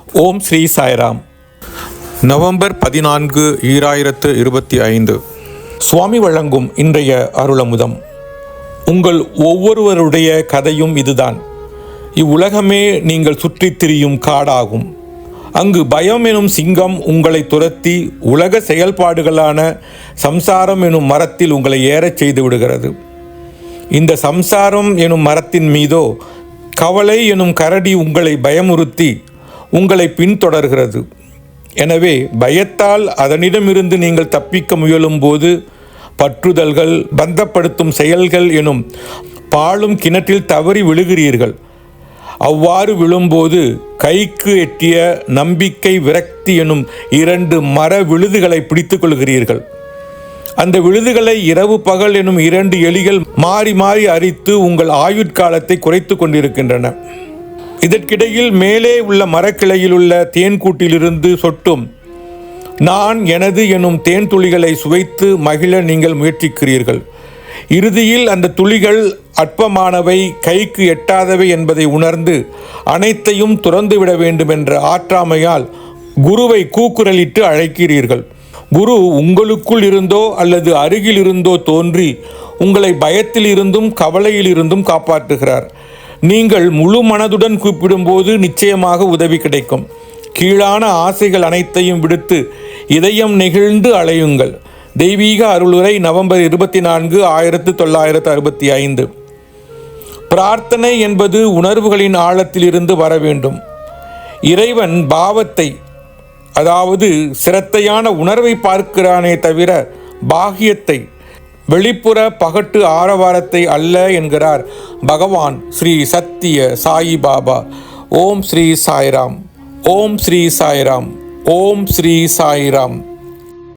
ஓம் Sri Sairam. November 14, 2025. சுவாமி வழங்கும் இன்றைய அருளமுதம். உங்கள் ஒவ்வொருவருடைய கதையும் இதுதான். இவ்வுலகமே நீங்கள் சுற்றித் திரியும் காடாகும். அங்கு பயம் எனும் சிங்கம் உங்களை துரத்தி உலக செயல்பாடுகளான சம்சாரம் எனும் மரத்தில் உங்களை ஏறச் செய்து விடுகிறது. இந்த சம்சாரம் எனும் மரத்தின் மீதோ கவலை எனும் கரடி உங்களை பயமுறுத்தி உங்களை பின்தொடர்கிறது. எனவே பயத்தால் அதனிடமிருந்து நீங்கள் தப்பிக்க முயலும் போது பற்றுதல்கள், பந்தப்படுத்தும் செயல்கள் எனும் பாழும் கிணற்றில் தவறி விழுகிறீர்கள். அவ்வாறு விழும்போது கைக்கு எட்டிய நம்பிக்கை, விரக்தி எனும் 2 மர விழுதுகளை பிடித்து கொள்கிறீர்கள். அந்த விழுதுகளை இரவு பகல் எனும் 2 எலிகள் மாறி மாறி அரித்து உங்கள் ஆயுட்காலத்தை குறைத்து கொண்டிருக்கின்றன. இதற்கிடையில் மேலே உள்ள மரக்கிளையில் உள்ள தேன்கூட்டிலிருந்து சொட்டும் நான் எனது எனும் தேன் துளிகளை சுவைத்து மகிழ நீங்கள் முயற்சிக்கிறீர்கள். இறுதியில் அந்த துளிகள் அற்பமானவை, கைக்கு எட்டாதவை என்பதை உணர்ந்து அனைத்தையும் துறந்துவிட வேண்டும் என்ற ஆற்றாமையால் குருவை கூக்குரலிட்டு அழைக்கிறீர்கள். குரு உங்களுக்குள் இருந்தோ அல்லது அருகில் இருந்தோ தோன்றி உங்களை பயத்தில் இருந்தும் கவலையில் இருந்தும் காப்பாற்றுகிறார். நீங்கள் முழு மனதுடன் கூப்பிடும்போது நிச்சயமாக உதவி கிடைக்கும். கீழான ஆசைகள் அனைத்தையும் விடுத்து இதயம் நெகிழ்ந்து அலையுங்கள். தெய்வீக அருளுரை, நவம்பர் 24, 1965. பிரார்த்தனை என்பது உணர்வுகளின் ஆழத்தில் இருந்து வர வேண்டும். இறைவன் பாவத்தை, அதாவது சிரத்தையான உணர்வை பார்க்கிறானே தவிர பாகியத்தை, வெளிப்புற பகட்டு ஆரவாரத்தை அல்ல என்கிறார் பகவான் ஸ்ரீ சத்திய சாயி பாபா. ஓம் ஸ்ரீ சாய்ராம். ஓம் ஸ்ரீ சாய்ராம். ஓம் ஸ்ரீ சாய்ராம்.